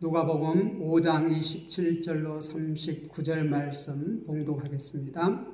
누가복음 5장 27절로 39절 말씀 봉독하겠습니다.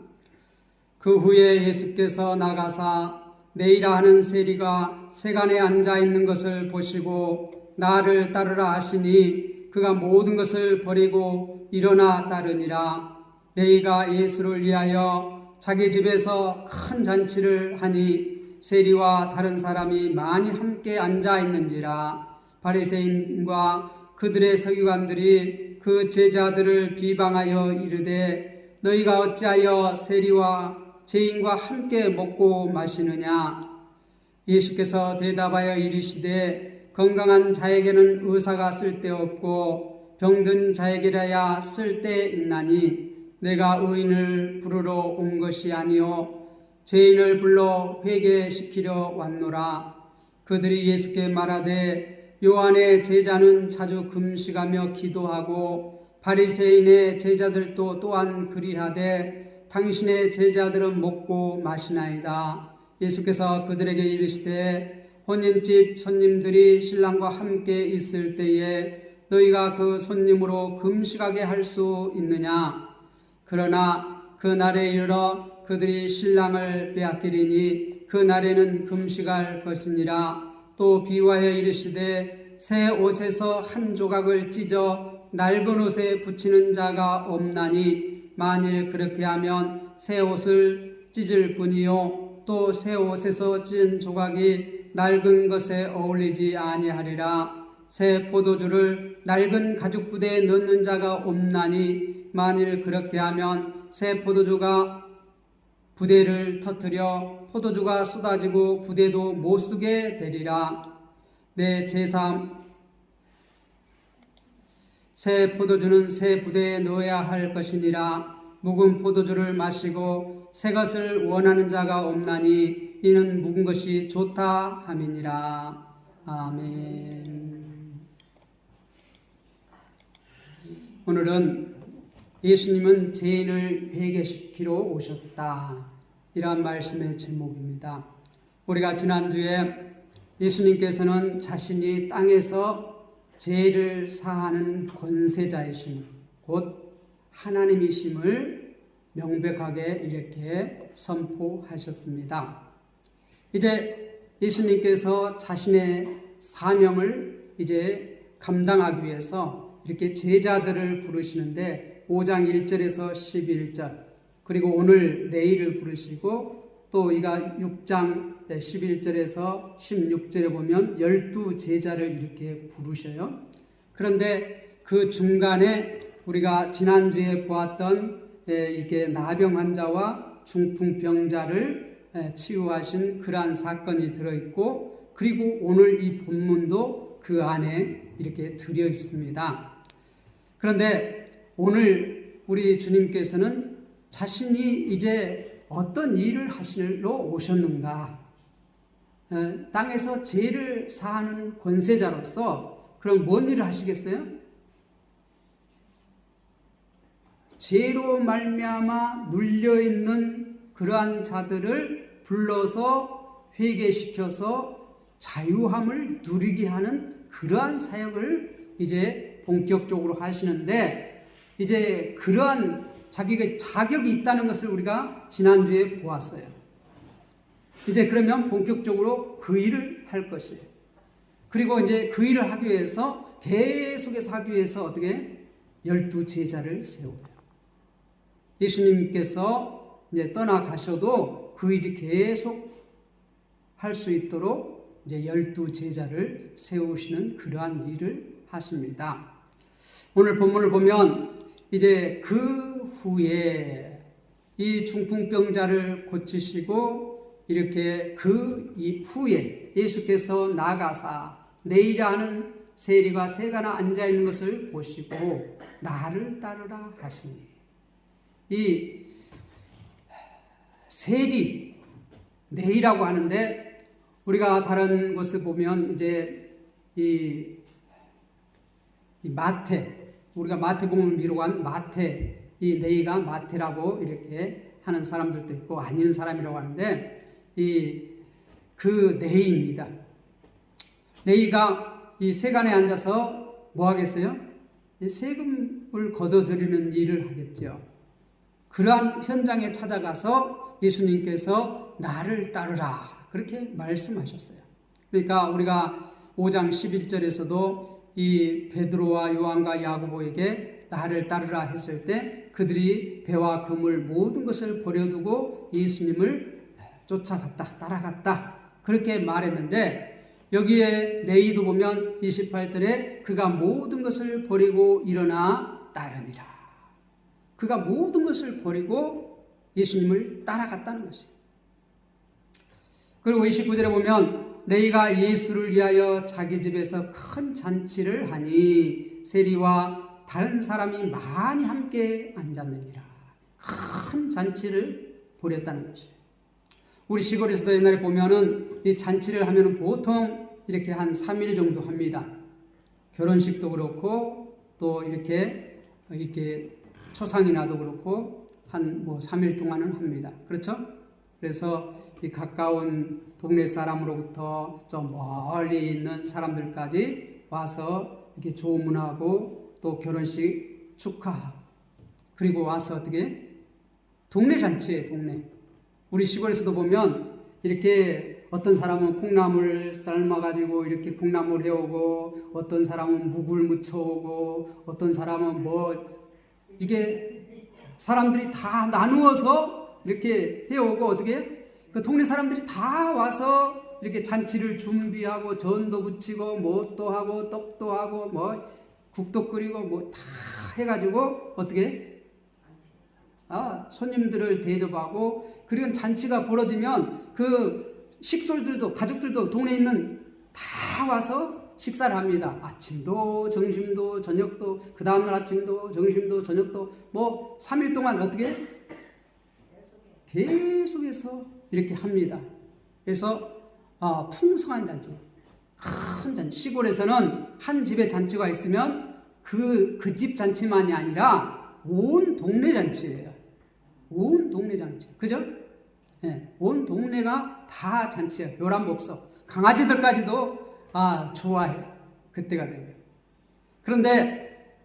그 후에 예수께서 나가사 네이라 하는 세리가 세간에 앉아 있는 것을 보시고 나를 따르라 하시니 그가 모든 것을 버리고 일어나 따르니라. 네이가 예수를 위하여 자기 집에서 큰 잔치를 하니 세리와 다른 사람이 많이 함께 앉아 있는지라. 바리새인과 그들의 서기관들이 그 제자들을 비방하여 이르되 너희가 어찌하여 세리와 죄인과 함께 먹고 마시느냐. 예수께서 대답하여 이르시되 건강한 자에게는 의사가 쓸데없고 병든 자에게라야 쓸데있나니 내가 의인을 부르러 온 것이 아니요 죄인을 불러 회개시키려 왔노라. 그들이 예수께 말하되 요한의 제자는 자주 금식하며 기도하고 바리새인의 제자들도 또한 그리하되 당신의 제자들은 먹고 마시나이다. 예수께서 그들에게 이르시되 혼인집 손님들이 신랑과 함께 있을 때에 너희가 그 손님으로 금식하게 할 수 있느냐. 그러나 그 날에 이르러 그들이 신랑을 빼앗기리니 그 날에는 금식할 것이니라. 또 비유하여 이르시되 새 옷에서 한 조각을 찢어 낡은 옷에 붙이는 자가 없나니 만일 그렇게 하면 새 옷을 찢을 뿐이요 또 새 옷에서 찢은 조각이 낡은 것에 어울리지 아니하리라. 새 포도주를 낡은 가죽 부대에 넣는 자가 없나니 만일 그렇게 하면 새 포도주가 부대를 터뜨려 포도주가 쏟아지고 부대도 못 쓰게 되리라. 내 제3 새 포도주는 새 부대에 넣어야 할 것이니라. 묵은 포도주를 마시고 새 것을 원하는 자가 없나니 이는 묵은 것이 좋다 함이니라. 아멘. 오늘은 예수님은 죄인을 회개시키러 오셨다, 이러한 말씀의 제목입니다. 우리가 지난주에 예수님께서는 자신이 땅에서 죄를 사하는 권세자이심, 곧 하나님이심을 명백하게 이렇게 선포하셨습니다. 이제 예수님께서 자신의 사명을 이제 감당하기 위해서 이렇게 제자들을 부르시는데 5장 1절에서 11절, 그리고 오늘 내일을 부르시고 또 이가 6장 11절에서 16절에 보면 12제자를 이렇게 부르셔요. 그런데 그 중간에 우리가 지난주에 보았던 이렇게 나병 환자와 중풍병자를 치유하신 그러한 사건이 들어있고, 그리고 오늘 이 본문도 그 안에 이렇게 들어 있습니다. 그런데 오늘 우리 주님께서는 자신이 이제 어떤 일을 하시러 오셨는가, 땅에서 죄를 사하는 권세자로서 그럼 뭔 일을 하시겠어요? 죄로 말미암아 눌려있는 그러한 자들을 불러서 회개시켜서 자유함을 누리게 하는 그러한 사역을 이제 본격적으로 하시는데, 이제 그러한 자기가 자격이 있다는 것을 우리가 지난주에 보았어요. 이제 그러면 본격적으로 그 일을 할 것이에요. 그리고 이제 그 일을 하기 위해서 계속해서 하기 위해서 어떻게 12제자를 세워요. 예수님께서 이제 떠나가셔도 그 일이 계속 할 수 있도록 이제 12제자를 세우시는 그러한 일을 하십니다. 오늘 본문을 보면 이제 그 후에 이 중풍병자를 고치시고 이렇게 그 후에 예수께서 나가사 네이라 하는 세리가 세간에 앉아 있는 것을 보시고 나를 따르라 하시니, 이 세리 네이라고 하는데 우리가 다른 곳을 보면 이제 이 마태, 우리가 마태복음을 비롯한 마태, 이 네이가 마태라고 이렇게 하는 사람들도 있고 아닌 사람이라고 하는데 그 네이입니다. 네이가 이 세간에 앉아서 뭐 하겠어요? 세금을 걷어들이는 일을 하겠죠. 그러한 현장에 찾아가서 예수님께서 나를 따르라 그렇게 말씀하셨어요. 그러니까 우리가 5장 11절에서도 이 베드로와 요한과 야고보에게 나를 따르라 했을 때 그들이 배와 그물 모든 것을 버려두고 예수님을 쫓아갔다, 따라갔다 그렇게 말했는데 여기에 레위도 보면 28절에 그가 모든 것을 버리고 일어나 따르니라. 그가 모든 것을 버리고 예수님을 따라갔다는 것이에요. 그리고 29절에 보면 레위가 예수를 위하여 자기 집에서 큰 잔치를 하니 세리와 다른 사람이 많이 함께 앉았느니라. 큰 잔치를 벌였다는 것이에요. 우리 시골에서도 옛날에 보면은 이 잔치를 하면은 보통 이렇게 한 3일 정도 합니다. 결혼식도 그렇고 또 이렇게 초상이 나도 그렇고 한 3일 동안은 합니다. 그렇죠? 그래서 이 가까운 동네 사람으로부터 좀 멀리 있는 사람들까지 와서 이렇게 조문하고 또 결혼식 축하하고 그리고 와서 어떻게 동네 잔치예요. 동네. 우리 시골에서도 보면 이렇게 어떤 사람은 콩나물 삶아가지고 이렇게 콩나물 해오고 어떤 사람은 묵을 묻혀오고 어떤 사람은 이게 사람들이 다 나누어서 이렇게 해오고 어떻게 그 동네 사람들이 다 와서 이렇게 잔치를 준비하고 전도 붙이고 뭣도 하고 떡도 하고 국도 끓이고 다 해가지고 어떻게 손님들을 대접하고 그리고 잔치가 벌어지면 그 식솔들도 가족들도 동네에 있는 다 와서 식사를 합니다. 아침도 점심도 저녁도 그 다음날 아침도 점심도 저녁도 3일 동안 어떻게 계속해서 이렇게 합니다. 그래서 풍성한 잔치, 큰 잔치. 시골에서는 한 집에 잔치가 있으면 그 집 잔치만이 아니라 온 동네 잔치예요. 온 동네 잔치. 그죠? 네, 온 동네가 다 잔치예요. 요란법 없어. 강아지들까지도 좋아해. 그때가 되면. 그런데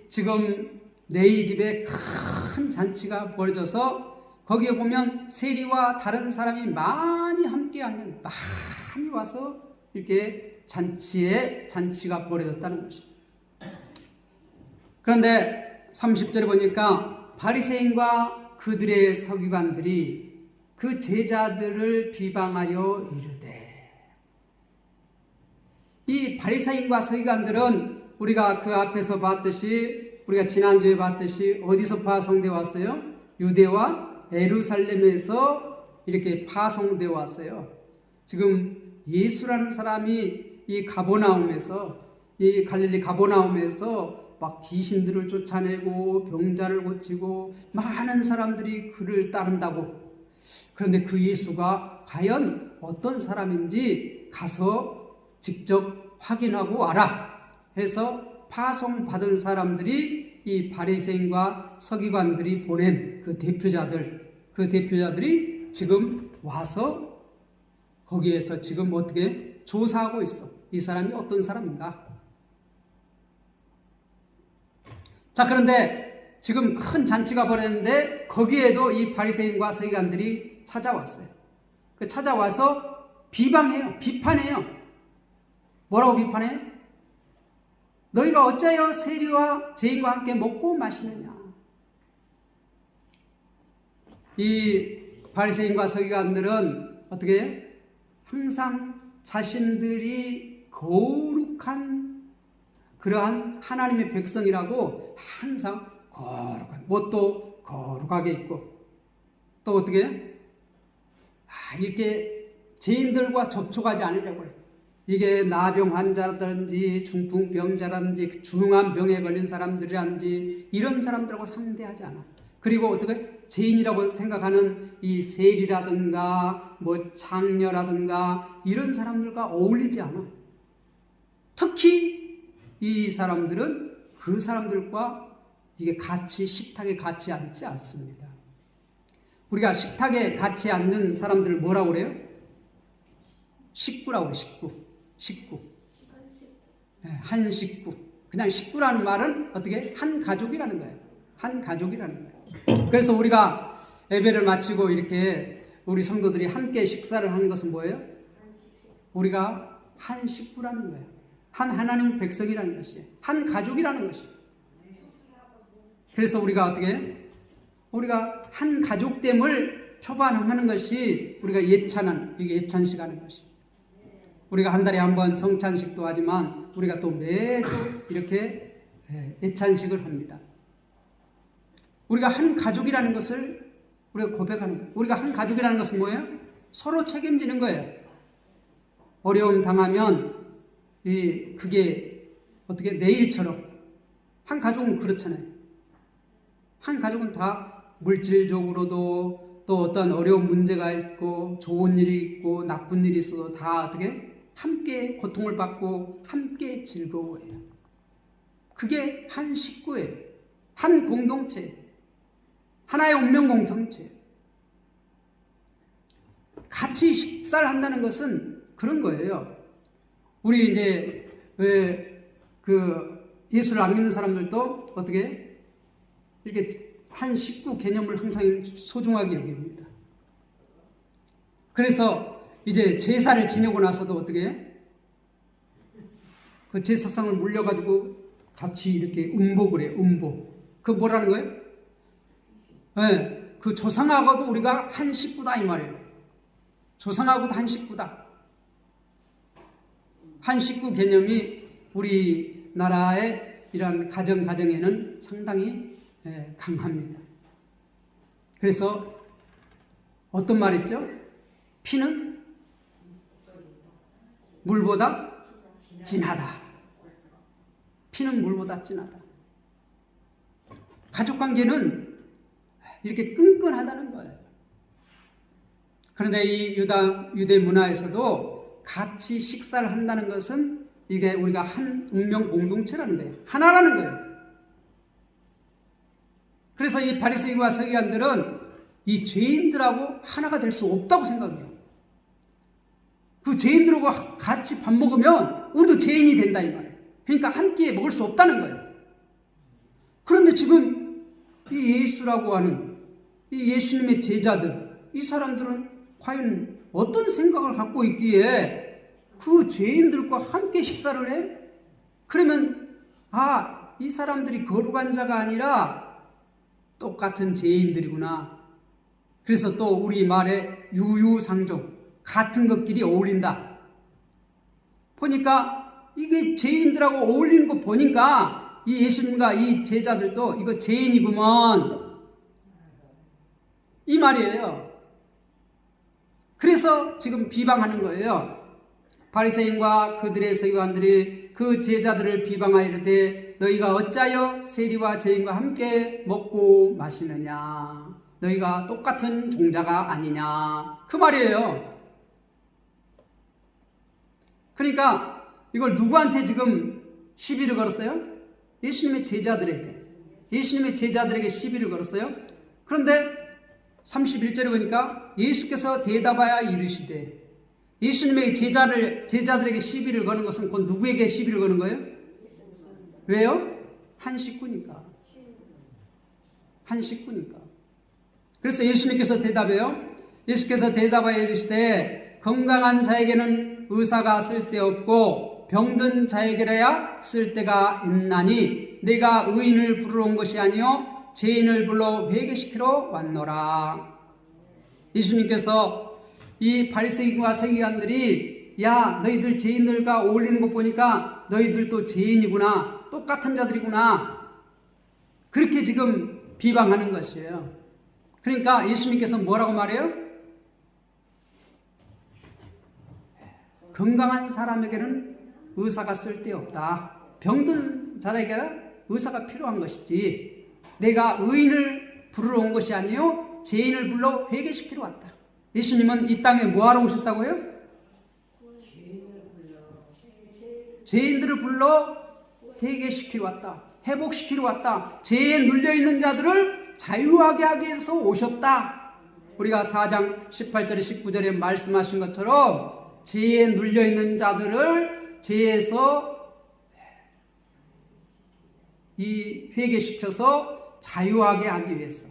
지금 레위 집에 큰 잔치가 벌어져서 거기에 보면 세리와 다른 사람이 많이 함께 앉는 많이 와서 이렇게 잔치가 벌어졌다는 것입니다. 그런데 30절에 보니까 바리새인과 그들의 서기관들이 그 제자들을 비방하여 이르되 이 바리새인과 서기관들은 우리가 그 앞에서 봤듯이 우리가 지난주에 봤듯이 어디서 파송되어 왔어요? 유대와 예루살렘에서 이렇게 파송되어 왔어요. 지금 예수라는 사람이 이 갈릴리 가버나움에서 막 귀신들을 쫓아내고 병자를 고치고 많은 사람들이 그를 따른다고. 그런데 그 예수가 과연 어떤 사람인지 가서 직접 확인하고 와라 해서 파송받은 사람들이 이 바리새인과 서기관들이 보낸 그 대표자들이 지금 와서 거기에서 지금 어떻게 조사하고 있어. 이 사람이 어떤 사람인가? 자, 그런데 지금 큰 잔치가 벌어졌는데 거기에도 이 바리새인과 서기관들이 찾아왔어요. 찾아와서 비방해요. 비판해요. 뭐라고 비판해요? 너희가 어찌하여 세리와 죄인과 함께 먹고 마시느냐? 이 바리새인과 서기관들은 어떻게 해요? 항상 자신들이 거룩한 그러한 하나님의 백성이라고 항상 거룩한 옷도 거룩하게 입고 또 어떻게 해요? 이렇게 죄인들과 접촉하지 않으려고 해요. 이게 나병 환자라든지 중풍병자라든지 중한 병에 걸린 사람들이라든지 이런 사람들하고 상대하지 않아. 그리고 어떻게 죄인이라고 생각하는 이 세리라든가 장녀라든가 이런 사람들과 어울리지 않아. 특히 이 사람들은 그 사람들과 이게 식탁에 같이 앉지 않습니다. 우리가 식탁에 같이 앉는 사람들을 뭐라고 그래요? 식구라고 해요. 식구. 한 식구. 그냥 식구라는 말은 어떻게 한 가족이라는 거예요. 한 가족이라는 거예요. 그래서 우리가 예배를 마치고 이렇게 우리 성도들이 함께 식사를 하는 것은 뭐예요? 우리가 한 식구라는 거예요. 한 하나님 백성이라는 것이에요. 한 가족이라는 것이에요. 그래서 우리가 어떻게 우리가 한 가족됨을 표방하는 것이 우리가 예찬한, 이게 예찬식 하는 것이에요. 우리가 한 달에 한 번 성찬식도 하지만 우리가 또 매주 이렇게 예찬식을 합니다. 우리가 한 가족이라는 것을 우리가 고백하는 거예요. 우리가 한 가족이라는 것은 뭐예요? 서로 책임지는 거예요. 어려움 당하면 그게 어떻게 내일처럼 한 가족은 그렇잖아요. 한 가족은 다 물질적으로도 또 어떤 어려운 문제가 있고 좋은 일이 있고 나쁜 일이 있어도 다 어떻게 함께 고통을 받고 함께 즐거워해요. 그게 한 식구예요. 한 공동체, 하나의 운명 공동체. 같이 식사를 한다는 것은 그런 거예요. 우리 이제 예수를 안 믿는 사람들도 어떻게 이렇게 한 식구 개념을 항상 소중하게 여깁니다. 그래서 이제 제사를 지내고 나서도 어떻게 그 제사상을 물려가지고 같이 이렇게 음복을 해요. 음복. 그 뭐라는 거예요? 네, 그 조상하고도 우리가 한 식구다 이 말이에요. 조상하고도 한 식구다. 한 식구 개념이 우리나라의 이런 가정에는 상당히 강합니다. 그래서 어떤 말 있죠? 피는 물보다 진하다. 피는 물보다 진하다. 가족관계는 이렇게 끈끈하다는 거예요. 그런데 이 유대 문화에서도 같이 식사를 한다는 것은 이게 우리가 한 운명 공동체라는 거예요. 하나라는 거예요. 그래서 이 바리새인과 서기관들은 이 죄인들하고 하나가 될 수 없다고 생각해요. 그 죄인들하고 같이 밥 먹으면 우리도 죄인이 된다 이 말이에요. 그러니까 함께 먹을 수 없다는 거예요. 그런데 지금 이 예수라고 하는 이 예수님의 제자들, 이 사람들은 과연 어떤 생각을 갖고 있기에 그 죄인들과 함께 식사를 해? 그러면 이 사람들이 거룩한 자가 아니라 똑같은 죄인들이구나. 그래서 또 우리 말에 유유상종, 같은 것끼리 어울린다. 보니까 이게 죄인들하고 어울리는 거 보니까 이 예수님과 이 제자들도 이거 죄인이구먼 이 말이에요. 그래서 지금 비방하는 거예요. 바리새인과 그들의 서기관들이 그 제자들을 비방하여 이르되 너희가 어찌하여 세리와 죄인과 함께 먹고 마시느냐. 너희가 똑같은 종자가 아니냐. 그 말이에요. 그러니까 이걸 누구한테 지금 시비를 걸었어요? 예수님의 제자들에게. 예수님의 제자들에게 시비를 걸었어요. 그런데 31절에 보니까 예수께서 대답하여 이르시되, 예수님의 제자들에게 시비를 거는 것은 곧 누구에게 시비를 거는 거예요? 왜요? 한 식구니까. 한 식구니까. 그래서 예수님께서 대답해요. 예수께서 대답하여 이르시되 건강한 자에게는 의사가 쓸데없고 병든 자에게라야 쓸데가 있나니 내가 의인을 부르러 온 것이 아니요 죄인을 불러 회개시키러 왔노라. 예수님께서 이 바리새인과 서기관들이 야 너희들 죄인들과 어울리는 거 보니까 너희들도 죄인이구나, 똑같은 자들이구나, 그렇게 지금 비방하는 것이에요. 그러니까 예수님께서 뭐라고 말해요? 건강한 사람에게는 의사가 쓸데없다. 병든 자에게는 의사가 필요한 것이지 내가 의인을 부르러 온 것이 아니요 죄인을 불러 회개시키러 왔다. 예수님은 이 땅에 뭐하러 오셨다고요? 죄인들을 불러 회개시키러 왔다. 회복시키러 왔다. 죄에 눌려있는 자들을 자유하게 하기 위해서 오셨다. 우리가 4장 18절에 19절에 말씀하신 것처럼 죄에 눌려있는 자들을 죄에서 이 회개시켜서 자유하게 하기 위해서,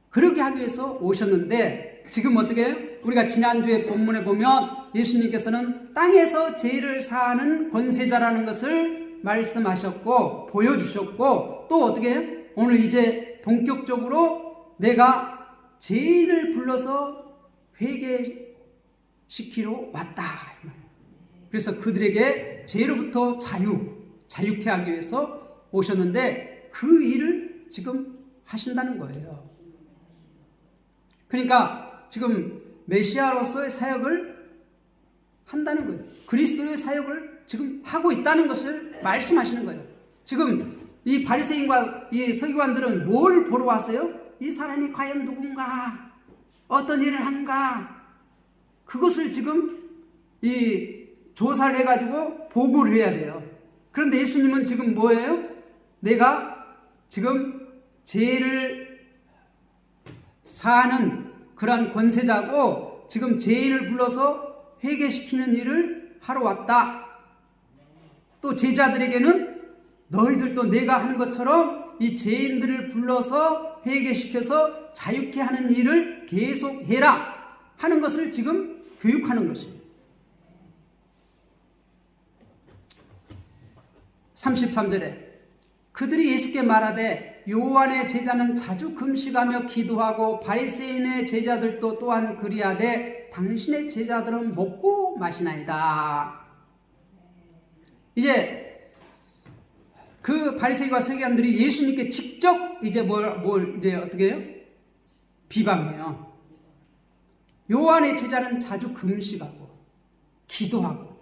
그렇게 하기 위해서 오셨는데, 지금 어떻게 해요? 우리가 지난주에 본문에 보면 예수님께서는 땅에서 죄를 사하는 권세자라는 것을 말씀하셨고 보여주셨고, 또 어떻게 해요? 오늘 이제 본격적으로 내가 죄인을 불러서 회개시키러 왔다. 그래서 그들에게 죄로부터 자유케 하기 위해서 오셨는데, 그 일을 지금 하신다는 거예요. 그러니까 지금 메시아로서의 사역을 한다는 거예요. 그리스도의 사역을 지금 하고 있다는 것을 말씀하시는 거예요. 지금 이 바리새인과 이 서기관들은 뭘 보러 왔어요? 이 사람이 과연 누군가, 어떤 일을 한가, 그것을 지금 이 조사를 해가지고 보고를 해야 돼요. 그런데 예수님은 지금 뭐예요? 내가 지금 죄를 사는 그런 권세자고, 지금 죄인을 불러서 회개시키는 일을 하러 왔다. 또 제자들에게는 너희들도 내가 하는 것처럼 이 죄인들을 불러서 회개시켜서 자유케 하는 일을 계속해라 하는 것을 지금 교육하는 것이에요. 33절에 그들이 예수께 말하되 요한의 제자는 자주 금식하며 기도하고 바리새인의 제자들도 또한 그리하되 당신의 제자들은 먹고 마시나이다. 이제 그 바리새인과 서기관들이 예수님께 직접 이제 이제 어떻게 해요? 비방해요. 요한의 제자는 자주 금식하고 기도하고,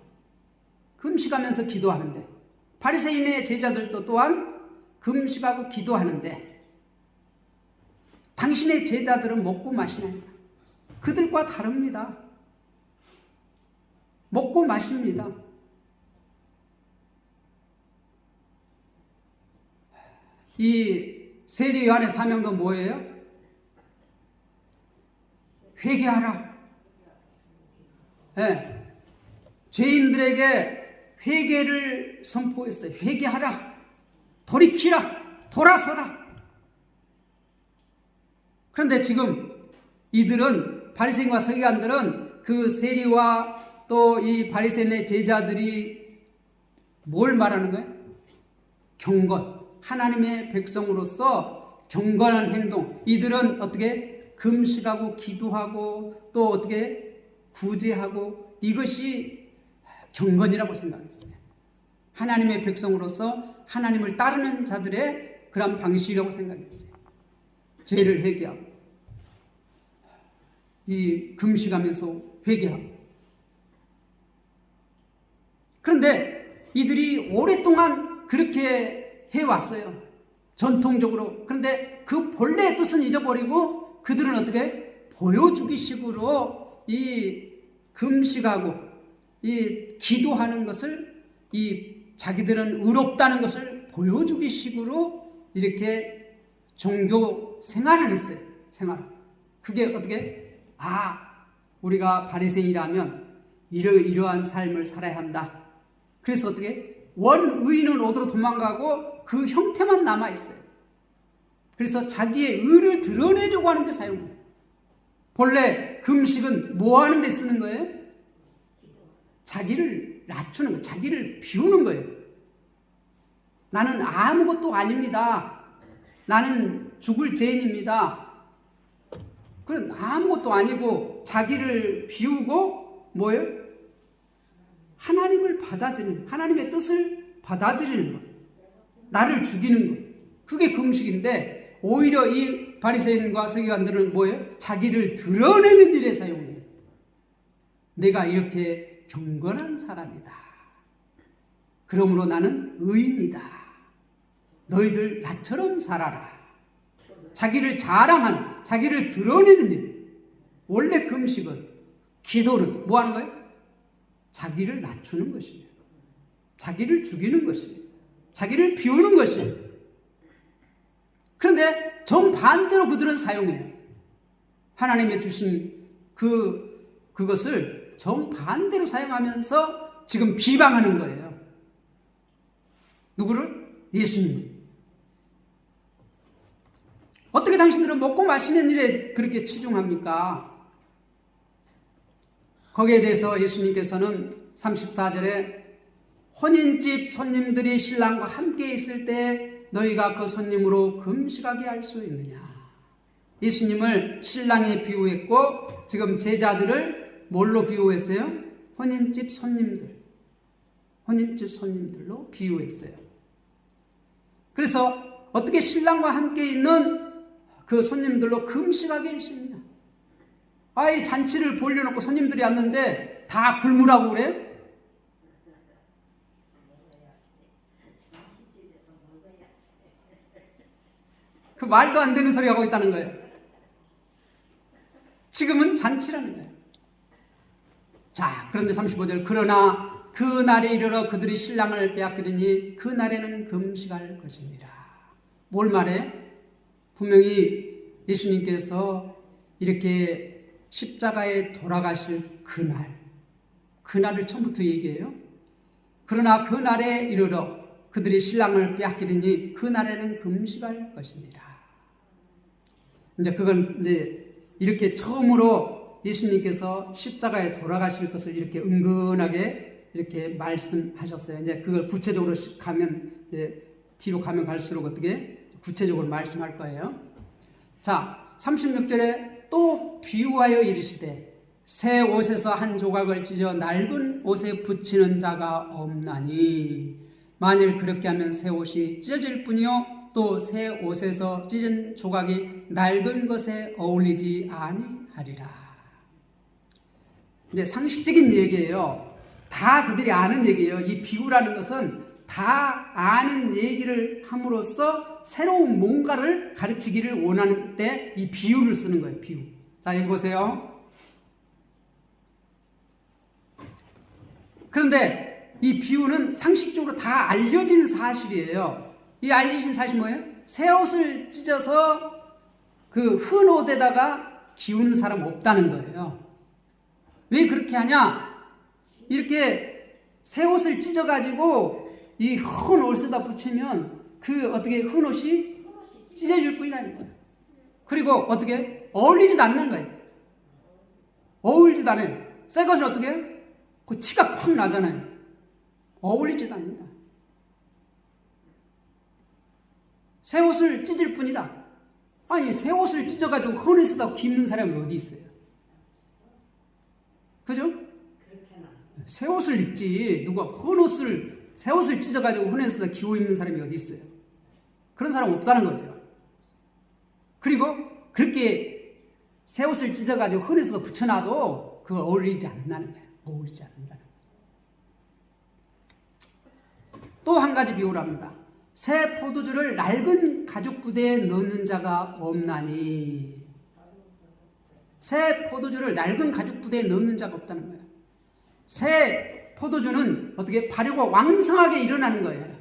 금식하면서 기도하는데, 바리새인의 제자들도 또한 금식하고 기도하는데 당신의 제자들은 먹고 마시나이다. 그들과 다릅니다. 먹고 마십니다. 이 세리 요한의 사명도 뭐예요? 회개하라. 네. 죄인들에게 회개를 선포했어요. 회개하라. 돌이키라. 돌아서라. 그런데 지금 이들은, 바리새인과 서기관들은 그 세리와 또 이 바리새인의 제자들이 뭘 말하는 거예요? 경건. 하나님의 백성으로서 경건한 행동. 이들은 어떻게 금식하고 기도하고 또 어떻게 구제하고, 이것이 경건이라고 생각했어요. 하나님의 백성으로서 하나님을 따르는 자들의 그런 방식이라고 생각했어요. 죄를 회개하고, 이 금식하면서 회개하고. 그런데 이들이 오랫동안 그렇게 해왔어요. 전통적으로. 그런데 그 본래의 뜻은 잊어버리고 그들은 어떻게 보여주기식으로 이 금식하고 이 기도하는 것을, 이 자기들은 의롭다는 것을 보여주기식으로 이렇게 종교 생활을 했어요. 생활. 그게 어떻게? 우리가 바리새인이라면 이러한 삶을 살아야 한다. 그래서 어떻게? 원의는 어디로 도망가고 그 형태만 남아있어요. 그래서 자기의 의를 드러내려고 하는 데 사용해요. 본래 금식은 뭐 하는 데 쓰는 거예요? 자기를 낮추는 거예요. 자기를 비우는 거예요. 나는 아무것도 아닙니다. 나는 죽을 죄인입니다. 그건 아무것도 아니고 자기를 비우고 뭐예요? 하나님을 받아들이는, 하나님의 뜻을 받아들이는 것, 나를 죽이는 것, 그게 금식인데, 오히려 이 바리새인과 서기관들은 뭐예요? 자기를 드러내는 일에 사용해요. 내가 이렇게 경건한 사람이다. 그러므로 나는 의인이다. 너희들 나처럼 살아라. 자기를 자랑하는, 자기를 드러내는 일. 원래 금식은, 기도는 뭐 하는 거예요? 자기를 낮추는 것이에요. 자기를 죽이는 것이에요. 자기를 비우는 것이에요. 그런데 정반대로 그들은 사용해요. 하나님의 주신 그것을 정반대로 사용하면서 지금 비방하는 거예요. 누구를? 예수님. 어떻게 당신들은 먹고 마시는 일에 그렇게 치중합니까? 거기에 대해서 예수님께서는 34절에 혼인집 손님들이 신랑과 함께 있을 때 너희가 그 손님으로 금식하게 할 수 있느냐. 예수님을 신랑에 비유했고 지금 제자들을 뭘로 비유했어요? 혼인집 손님들로 비유했어요. 그래서 어떻게 신랑과 함께 있는 그 손님들로 금식하게 할 수 있느냐. 이 잔치를 벌려놓고 손님들이 왔는데 다 굶으라고 그래요? 그 말도 안 되는 소리 하고 있다는 거예요. 지금은 잔치라는 거예요. 자, 그런데 35절 그러나 그 날에 이르러 그들이 신랑을 빼앗기리니 그 날에는 금식할 것이니라. 뭘 말해? 분명히 예수님께서 이렇게 십자가에 돌아가실 그날을 처음부터 얘기해요. 그러나 그 날에 이르러 그들이 신랑을 빼앗기리니 그 날에는 금식할 것이니라. 이제 그건 이제 이렇게 처음으로 예수님께서 십자가에 돌아가실 것을 이렇게 은근하게 이렇게 말씀하셨어요. 이제 그걸 구체적으로 가면 뒤로 가면 갈수록 어떻게 구체적으로 말씀할 거예요. 자, 36절에 또 비유하여 이르시되 새 옷에서 한 조각을 찢어 낡은 옷에 붙이는 자가 없나니 만일 그렇게 하면 새 옷이 찢어질 뿐이요 또 새 옷에서 찢은 조각이 낡은 것에 어울리지 아니하리라. 이제 상식적인 얘기예요. 다 그들이 아는 얘기예요. 이 비유라는 것은 다 아는 얘기를 함으로써 새로운 뭔가를 가르치기를 원하는 때 이 비유를 쓰는 거예요. 비유. 자, 여기 보세요. 그런데 이 비유는 상식적으로 다 알려진 사실이에요. 이 알려진 사실이 뭐예요? 새 옷을 찢어서 그 흔 옷에다가 기우는 사람 없다는 거예요. 왜 그렇게 하냐? 이렇게 새 옷을 찢어가지고 이 흔 옷에다 붙이면 그 어떻게 흔 옷이 찢어질 뿐이라는 거예요. 그리고 어떻게? 어울리지도 않는 거예요. 어울리지도 않아요. 새 것은 어떻게? 그 티가 팍 나잖아요. 어울리지도 않는다. 새 옷을 찢을 뿐이라. 아니, 새 옷을 찢어가지고 흔 옷에다 입는 사람이 어디 있어요? 그죠? 새 옷을 입지. 누가 새 옷을 찢어가지고 흔 옷에다 기워 입는 사람이 어디 있어요? 그런 사람 없다는 거죠. 그리고 그렇게 새 옷을 찢어가지고 흔 옷에다 붙여놔도 그거 어울리지 않는다는 거예요. 어울리지 않는다는 거예요. 또 한 가지 비유를 합니다. 새 포도주를 낡은 가죽 부대에 넣는 자가 없나니. 새 포도주를 낡은 가죽 부대에 넣는 자가 없다는 거예요. 새 포도주는 어떻게 발효가 왕성하게 일어나는 거예요.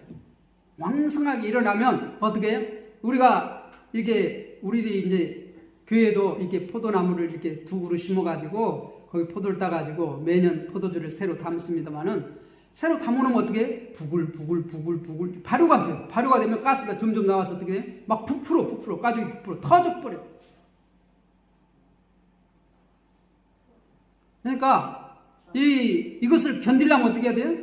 왕성하게 일어나면 어떻게 해요? 우리가 이렇게 우리들이 이제 교회도 이렇게 포도나무를 이렇게 두 그루 심어가지고 거기 포도를 따가지고 매년 포도주를 새로 담습니다만은 새로 담아놓으면 어떻게 해? 부글 발효가 돼요. 발효가 되면 가스가 점점 나와서 어떻게 해? 막 부풀어 가죽이 부풀어 터져버려. 그러니까 이것을 견디려면 어떻게 해야 돼요?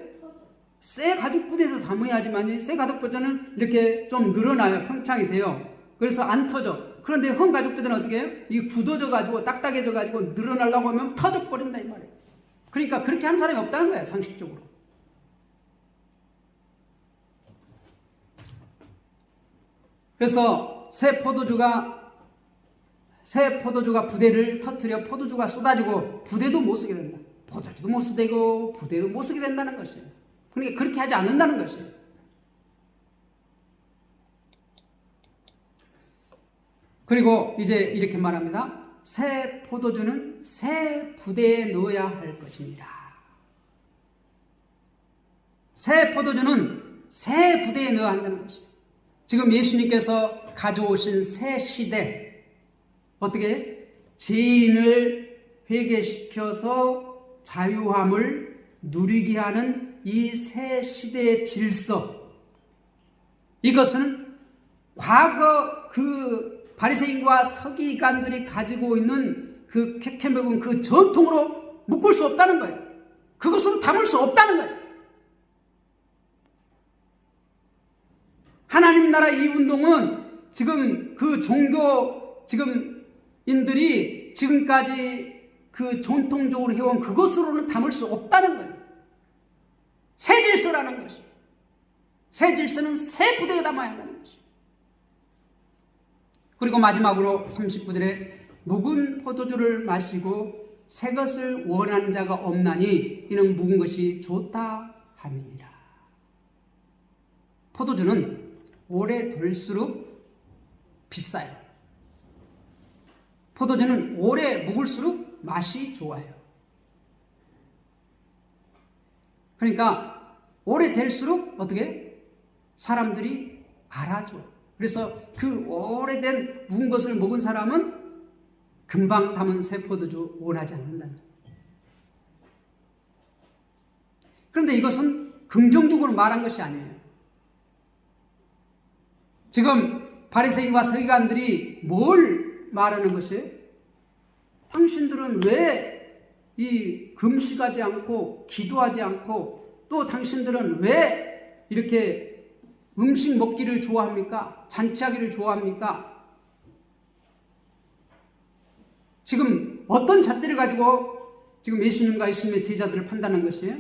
새 가죽 부대에서 담아야지만 새 가죽 부대는 이렇게 좀 늘어나요. 평창이 돼요. 그래서 안 터져. 그런데 흔 가죽 부대는 어떻게 해요? 이게 굳어져가지고 딱딱해져가지고 늘어나려고 하면 터져버린다 이 말이에요. 그러니까 그렇게 하는 사람이 없다는 거예요. 상식적으로. 그래서 새 포도주가 부대를 터뜨려 포도주가 쏟아지고 부대도 못 쓰게 된다. 포도주도 못 쓰게 되고 부대도 못 쓰게 된다는 것이에요. 그러니까 그렇게 하지 않는다는 것이에요. 그리고 이제 이렇게 말합니다. 새 포도주는 새 부대에 넣어야 할 것이니라. 새 포도주는 새 부대에 넣어야 한다는 것이에요. 지금 예수님께서 가져오신 새 시대, 어떻게? 죄인을 회개시켜서 자유함을 누리게 하는 이 새 시대의 질서, 이것은 과거 그 바리새인과 서기관들이 가지고 있는 그 캐캐먹은 그 전통으로 묶을 수 없다는 거예요. 그것으로 담을 수 없다는 거예요. 하나님 나라 이 운동은 지금 그 종교 인들이 지금까지 그 전통적으로 해온 그것으로는 담을 수 없다는 거예요. 새 질서라는 것이. 새 질서는 새 부대에 담아야 한다는 것이. 그리고 마지막으로 39절에 묵은 포도주를 마시고 새 것을 원하는 자가 없나니 이는 묵은 것이 좋다 함이니라. 포도주는 오래될수록 비싸요. 포도주는 오래 묵을수록 맛이 좋아요. 그러니까 오래될수록 어떻게? 사람들이 알아줘. 그래서 그 오래된 묵은 것을 먹은 사람은 금방 담은 새 포도주 원하지 않는다는 거예요. 그런데 이것은 긍정적으로 말한 것이 아니에요. 지금 바리새인과 서기관들이 뭘 말하는 것이에요? 당신들은 왜 이 금식하지 않고 기도하지 않고 또 당신들은 왜 이렇게 음식 먹기를 좋아합니까? 잔치하기를 좋아합니까? 지금 어떤 잣대를 가지고 지금 예수님과 예수님의 제자들을 판단한 것이에요?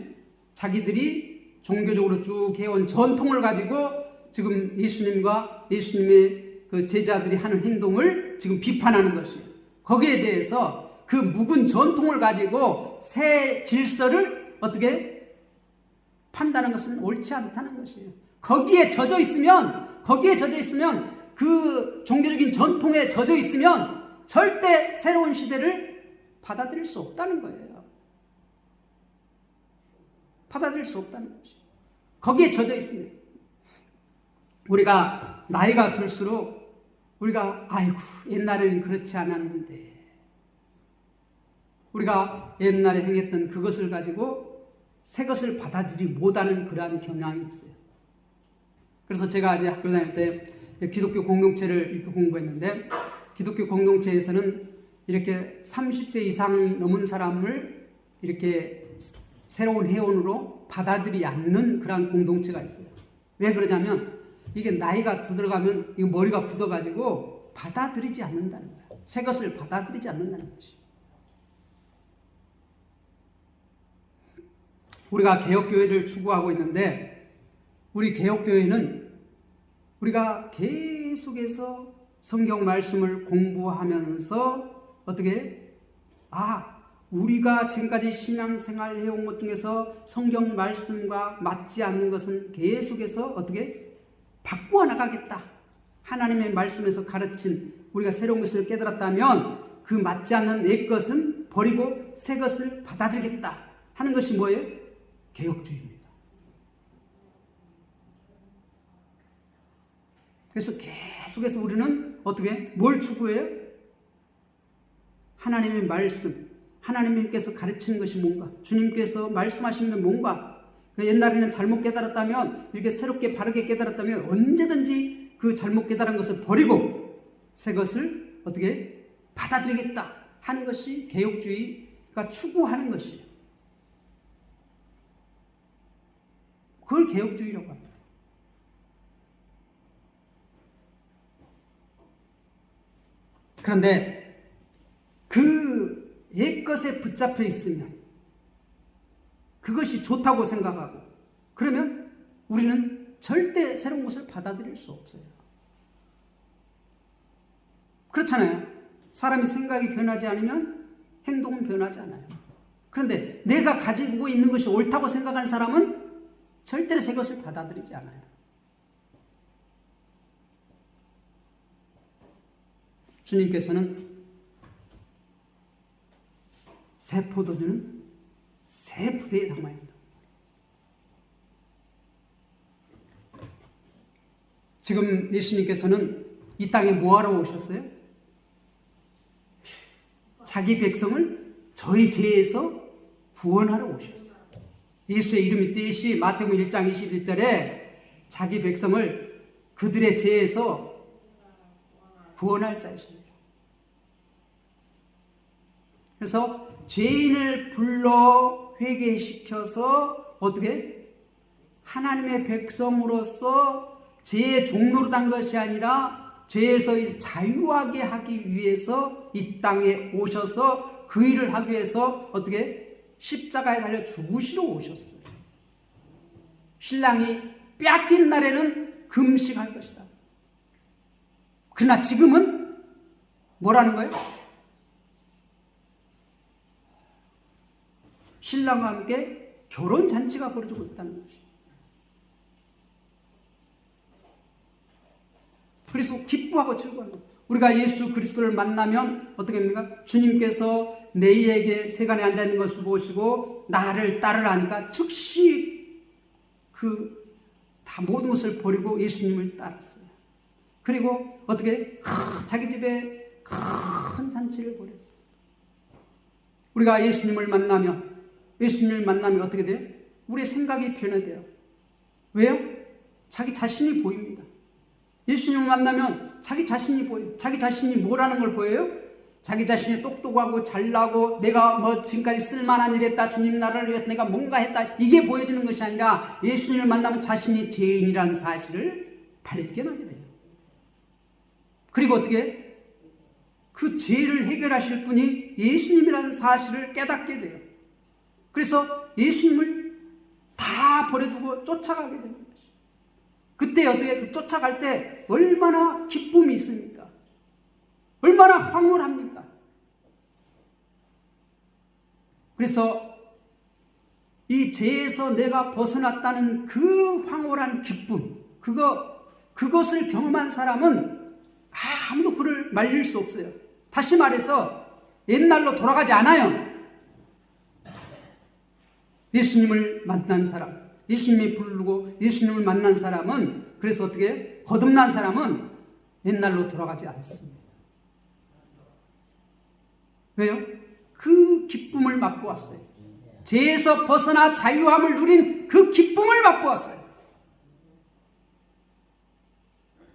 자기들이 종교적으로 쭉 해온 전통을 가지고 지금 예수님과 예수님의 그 제자들이 하는 행동을 지금 비판하는 것이에요. 거기에 대해서 그 묵은 전통을 가지고 새 질서를 어떻게 판단하는 것은 옳지 않다는 것이에요. 거기에 젖어 있으면 그 종교적인 전통에 젖어 있으면 절대 새로운 시대를 받아들일 수 없다는 거예요. 받아들일 수 없다는 것이에요. 거기에 젖어 있으면 우리가 나이가 들수록 우리가 아이고 옛날에는 그렇지 않았는데 우리가 옛날에 행했던 그것을 가지고 새 것을 받아들이지 못하는 그러한 경향이 있어요. 그래서 제가 이제 학교 다닐 때 기독교 공동체를 이렇게 공부했는데 기독교 공동체에서는 이렇게 30세 이상 넘은 사람을 이렇게 새로운 회원으로 받아들이지 않는 그러한 공동체가 있어요. 왜 그러냐면 이게 나이가 들어가면 이거 머리가 굳어가지고 받아들이지 않는다는 거예요. 새 것을 받아들이지 않는다는 것이에요. 우리가 개혁교회를 추구하고 있는데 우리 개혁교회는 우리가 계속해서 성경 말씀을 공부하면서 어떻게 우리가 지금까지 신앙생활 해온 것 중에서 성경 말씀과 맞지 않는 것은 계속해서 어떻게 바꾸어 나가겠다. 하나님의 말씀에서 가르친 우리가 새로운 것을 깨달았다면 그 맞지 않는 옛 것은 버리고 새 것을 받아들이겠다 하는 것이 뭐예요? 개혁주의입니다. 그래서 계속해서 우리는 어떻게 뭘 추구해요? 하나님의 말씀, 하나님께서 가르치는 것이 뭔가, 주님께서 말씀하시는 뭔가. 옛날에는 잘못 깨달았다면 이렇게 새롭게 바르게 깨달았다면 언제든지 그 잘못 깨달은 것을 버리고 새 것을 어떻게 받아들이겠다 하는 것이 개혁주의가 추구하는 것이에요. 그걸 개혁주의라고 합니다. 그런데 그 옛것에 붙잡혀 있으면 그것이 좋다고 생각하고 그러면 우리는 절대 새로운 것을 받아들일 수 없어요. 그렇잖아요. 사람이 생각이 변하지 않으면 행동은 변하지 않아요. 그런데 내가 가지고 있는 것이 옳다고 생각하는 사람은 절대로 새 것을 받아들이지 않아요. 주님께서는 새 포도주는 새 부대에 담아야 한다. 지금 예수님께서는 이 땅에 뭐하러 오셨어요? 자기 백성을 저희 죄에서 구원하러 오셨어요. 예수의 이름이 뜻이 마태복음 1장 21절에 자기 백성을 그들의 죄에서 구원할 자이십니다. 그래서 죄인을 불러 회개시켜서 어떻게 하나님의 백성으로서 죄의 종로로 단 것이 아니라 죄에서 자유하게 하기 위해서 이 땅에 오셔서 그 일을 하기 위해서 어떻게 십자가에 달려 죽으시러 오셨어요. 신랑이 빼앗긴 날에는 금식할 것이다. 그러나 지금은 뭐라는 거예요? 신랑과 함께 결혼잔치가 벌어지고 있다는 것이에요. 그래서 기뻐하고 즐거워하는 거예요. 우리가 예수 그리스도를 만나면 어떻게 합니까? 주님께서 내에게 세간에 앉아있는 것을 보시고 나를 따르라 하니까 즉시 다 모든 것을 버리고 예수님을 따랐어요. 그리고 어떻게 자기 집에 큰 잔치를 벌였어요. 우리가 예수님을 만나면 어떻게 돼요? 우리의 생각이 변화돼요. 왜요? 자기 자신이 보입니다. 예수님을 만나면 자기 자신이 보여요. 자기 자신이 뭐라는 걸 보여요? 자기 자신이 똑똑하고 잘나고 내가 뭐 지금까지 쓸만한 일 했다, 주님 나라를 위해서 내가 뭔가 했다, 이게 보여지는 것이 아니라 예수님을 만나면 자신이 죄인이라는 사실을 발견하게 돼요. 그리고 어떻게 그 죄를 해결하실 분이 예수님이라는 사실을 깨닫게 돼요. 그래서 예수님을 다 버려두고 쫓아가게 되는 것이죠. 그때 어떻게 쫓아갈 때 얼마나 기쁨이 있습니까? 얼마나 황홀합니까? 그래서 이 죄에서 내가 벗어났다는 그 황홀한 기쁨, 그것을 경험한 사람은 아무도 그를 말릴 수 없어요. 다시 말해서 옛날로 돌아가지 않아요. 예수님을 만난 사람, 예수님이 부르고 예수님을 만난 사람은, 그래서 어떻게 거듭난 사람은 옛날로 돌아가지 않습니다. 왜요? 그 기쁨을 맛보았어요. 죄에서 벗어나 자유함을 누린 그 기쁨을 맛보았어요.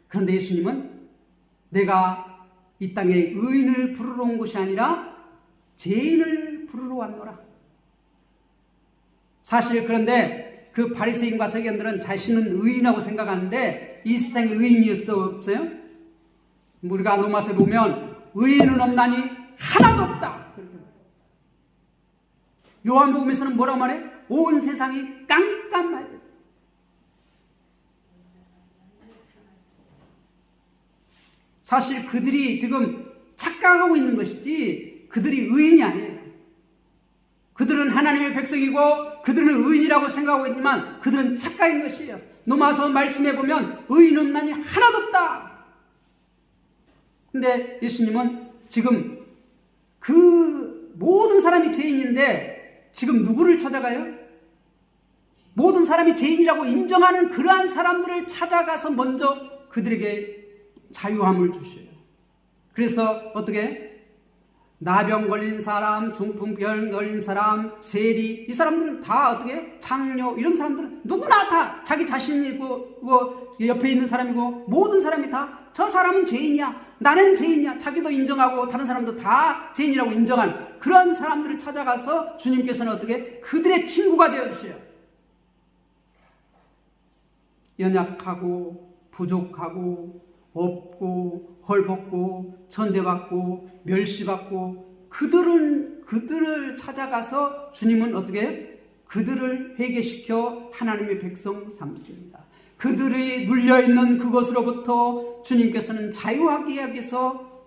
그런데 예수님은 내가 이 땅에 의인을 부르러 온 것이 아니라 죄인을 부르러 왔노라. 사실 그런데 그 바리새인과 서기관들은 자신은 의인이라고 생각하는데 이 세상에 의인이 없어요? 우리가 로마서에 보면 의인은 없나니 하나도 없다. 요한복음에서는 뭐라고 말해? 온 세상이 깜깜하다. 사실 그들이 지금 착각하고 있는 것이지 그들이 의인이 아니에요. 그들은 하나님의 백성이고 그들은 의인이라고 생각하고 있지만 그들은 착각인 것이에요. 로마서 말씀해 보면 의인 없나니 하나도 없다. 근데 예수님은 지금 그 모든 사람이 죄인인데 지금 누구를 찾아가요? 모든 사람이 죄인이라고 인정하는 그러한 사람들을 찾아가서 먼저 그들에게 자유함을 주셔요. 그래서 어떻게? 나병 걸린 사람, 중풍병 걸린 사람, 세리, 이 사람들은 다 어떻게? 장녀, 이런 사람들은 누구나 다 자기 자신이고 옆에 있는 사람이고 모든 사람이 다 저 사람은 죄인이야, 나는 죄인이야, 자기도 인정하고 다른 사람도 다 죄인이라고 인정한 그런 사람들을 찾아가서 주님께서는 어떻게? 그들의 친구가 되어주세요. 연약하고 부족하고 없고 헐벗고 천대받고 멸시받고 그들을 찾아가서 주님은 어떻게? 그들을 회개시켜 하나님의 백성 삼습니다. 그들이 눌려있는 그것으로부터 주님께서는 자유하게 하기 위해서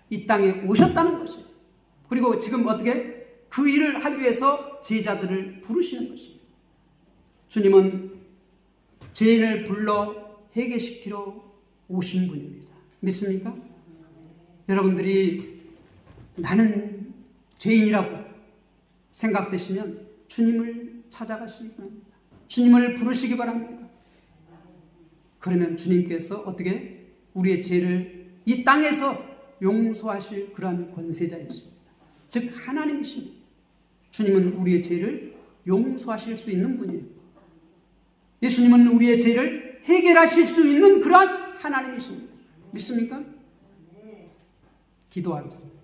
이 땅에 오셨다는 것이에요. 그리고 지금 어떻게? 그 일을 하기 위해서 제자들을 부르시는 것입니다. 주님은 죄인을 불러 회개시키러 오신 분입니다. 믿습니까? 여러분들이 나는 죄인이라고 생각되시면 주님을 찾아가시기 바랍니다. 주님을 부르시기 바랍니다. 그러면 주님께서 어떻게? 우리의 죄를 이 땅에서 용서하실 그러한 권세자이십니다. 즉 하나님이십니다. 주님은 우리의 죄를 용서하실 수 있는 분이에요. 예수님은 우리의 죄를 해결하실 수 있는 그러한 하나님이십니다. 믿습니까? 기도하겠습니다.